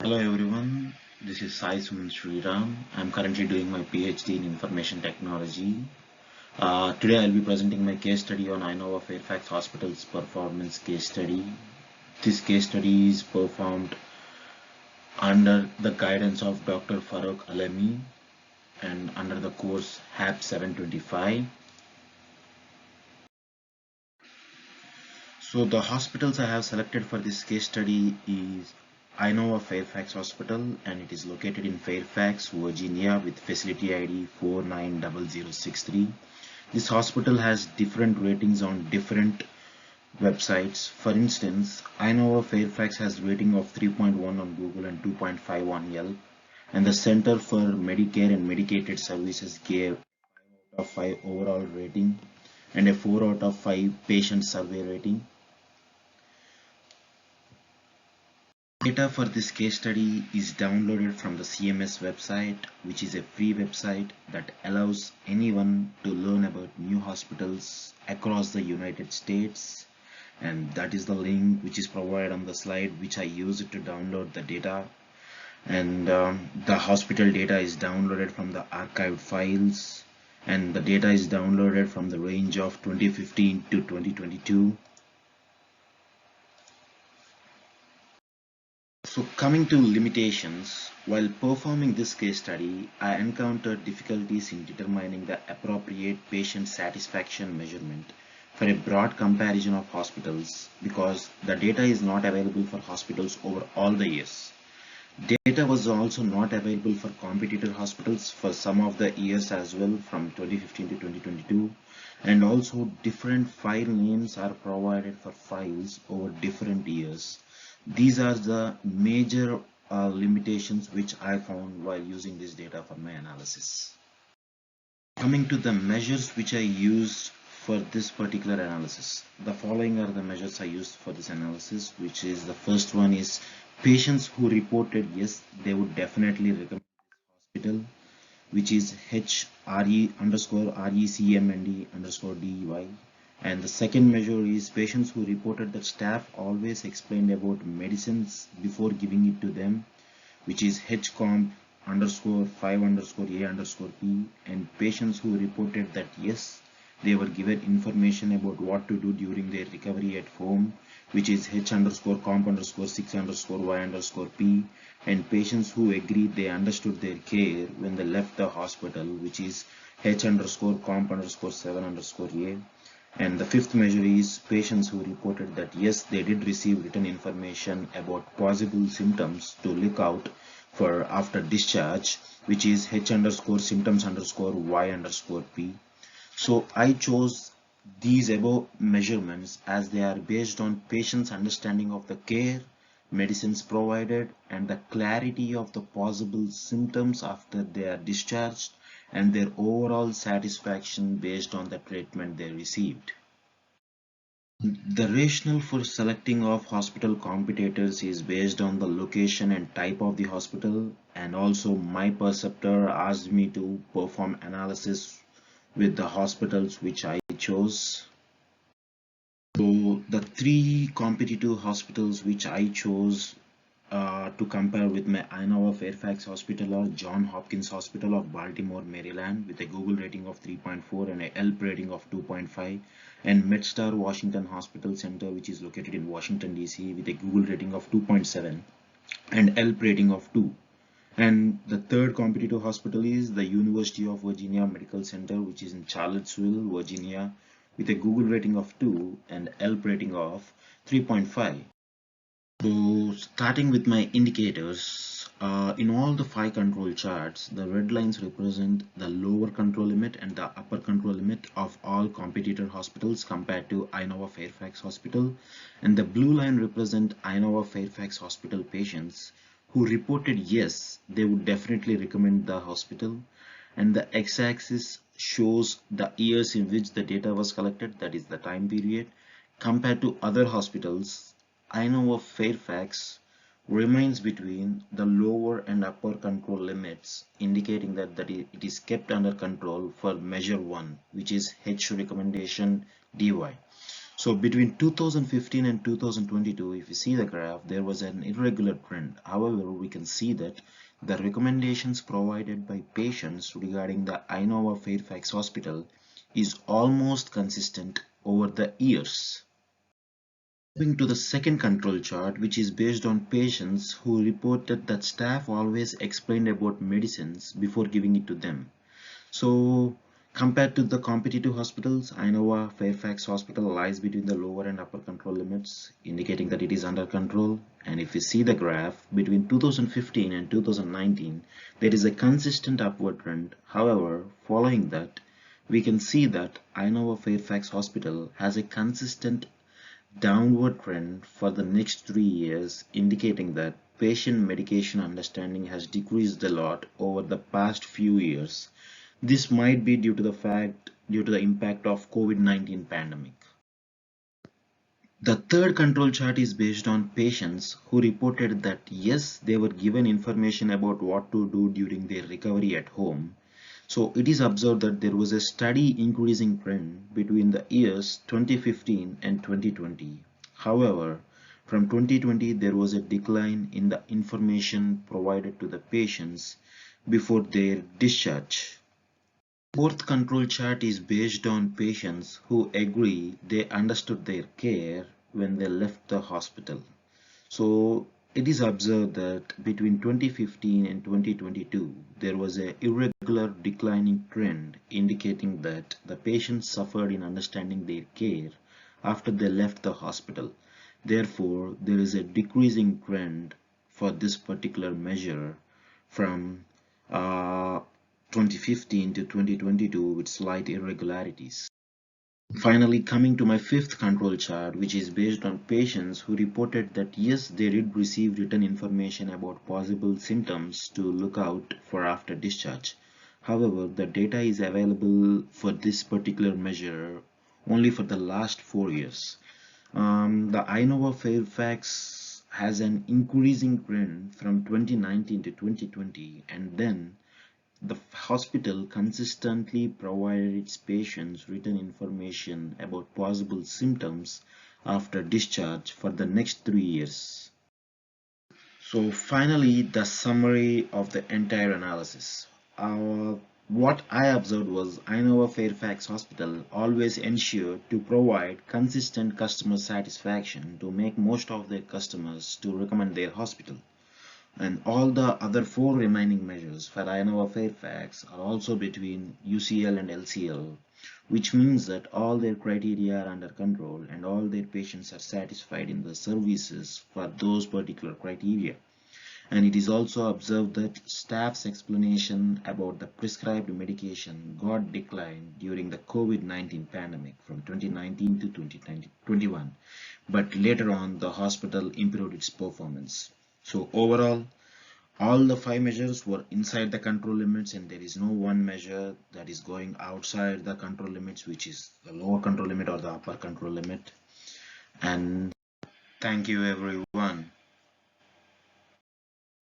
Hello everyone, this is Sai Suman Sriram. I'm currently doing my PhD in Information Technology. Today I'll be presenting my case study on INOVA Fairfax Hospital's performance case study. This case study is performed under the guidance of Dr. Farrokh Alemi and under the course HAP 725. So the hospitals I have selected for this case study is INOVA Fairfax Hospital, and it is located in Fairfax, Virginia with facility ID 490063. This hospital has different ratings on different websites. For instance, INOVA Fairfax has rating of 3.1 on Google and 2.5 on Yelp, and the Center for Medicare and Medicaid Services gave 5 out of 5 overall rating and a 4 out of 5 patient survey rating. Data for this case study is downloaded from the CMS website, which is a free website that allows anyone to learn about new hospitals across the United States, and that is the link which is provided on the slide, which I used to download the data. And the hospital data is downloaded from the archived files, and the data is downloaded from the range of 2015 to 2022. So coming to limitations, while performing this case study, I encountered difficulties in determining the appropriate patient satisfaction measurement for a broad comparison of hospitals because the data is not available for hospitals over all the years. Data was also not available for competitor hospitals for some of the years as well, from 2015 to 2022, and also different file names are provided for files over different years. These are the major limitations which I found while using this data for my analysis. Coming to the measures which I used for this particular analysis, the following are the measures I used for this analysis, which is the first one is patients who reported yes, they would definitely recommend this hospital, which is HRE underscore RECMND underscore DEY. And the second measure is patients who reported that staff always explained about medicines before giving it to them, which is HComp underscore 5 underscore A underscore P. And patients who reported that yes, they were given information about what to do during their recovery at home, which is H underscore comp underscore 6 underscore Y underscore P. And patients who agreed they understood their care when they left the hospital, which is H underscore comp underscore 7 underscore A. And the fifth measure is patients who reported that yes, they did receive written information about possible symptoms to look out for after discharge, which is H underscore symptoms underscore Y underscore P. So I chose these above measurements as they are based on patients' understanding of the care, medicines provided, and the clarity of the possible symptoms after they are discharged, and their overall satisfaction based on the treatment they received. The rationale for selecting of hospital competitors is based on the location and type of the hospital, and also my preceptor asked me to perform analysis with the hospitals which I chose. So the three competitive hospitals which I chose to compare with my INOVA Fairfax Hospital or John Hopkins Hospital of Baltimore, Maryland with a Google rating of 3.4 and a Yelp rating of 2.5, and MedStar Washington Hospital Center, which is located in Washington DC with a Google rating of 2.7 and Yelp rating of 2. And the third competitive hospital is the University of Virginia Medical Center, which is in Charlottesville, Virginia with a Google rating of 2 and Yelp rating of 3.5. So starting with my indicators, in all the 5 control charts, the red lines represent the lower control limit and the upper control limit of all competitor hospitals compared to INOVA Fairfax Hospital, and the blue line represent INOVA Fairfax Hospital patients who reported yes, they would definitely recommend the hospital, and the x-axis shows the years in which the data was collected, that is the time period, compared to other hospitals. INOVA Fairfax remains between the lower and upper control limits, indicating that it is kept under control for measure 1, which is H recommendation DY. So between 2015 and 2022, if you see the graph, there was an irregular trend. However, we can see that the recommendations provided by patients regarding the INOVA Fairfax Hospital is almost consistent over the years. Moving to the second control chart, which is based on patients who reported that staff always explained about medicines before giving it to them. So compared to the competitive hospitals, INOVA Fairfax Hospital lies between the lower and upper control limits, indicating that it is under control. And if you see the graph, between 2015 and 2019, there is a consistent upward trend. However, following that, we can see that INOVA Fairfax Hospital has a consistent downward trend for the next 3 years, indicating that patient medication understanding has decreased a lot over the past few years. This might be due to the impact of COVID-19 pandemic. The third control chart is based on patients who reported that yes, they were given information about what to do during their recovery at home. So it is observed that there was a steady increasing trend between the years 2015 and 2020. However, from 2020 there was a decline in the information provided to the patients before their discharge. Fourth control chart is based on patients who agree they understood their care when they left the hospital. So it is observed that between 2015 and 2022, there was a irregular declining trend indicating that the patients suffered in understanding their care after they left the hospital. Therefore, there is a decreasing trend for this particular measure from 2015 to 2022 with slight irregularities. Finally, coming to my fifth control chart, which is based on patients who reported that yes, they did receive written information about possible symptoms to look out for after discharge. However, the data is available for this particular measure only for the last 4 years. The INOVA Fairfax has an increasing trend from 2019 to 2020, and then the hospital consistently provided its patients written information about possible symptoms after discharge for the next 3 years. So finally, the summary of the entire analysis. What I observed was INOVA Fairfax Hospital always ensured to provide consistent customer satisfaction to make most of their customers to recommend their hospital. And all the other four remaining measures for INOVA Fairfax are also between UCL and LCL, which means that all their criteria are under control and all their patients are satisfied in the services for those particular criteria. And it is also observed that staff's explanation about the prescribed medication got declined during the COVID-19 pandemic from 2019 to 2021, but later on the hospital improved its performance. So overall, all the five measures were inside the control limits, and there is no one measure that is going outside the control limits, which is the lower control limit or the upper control limit. And thank you everyone.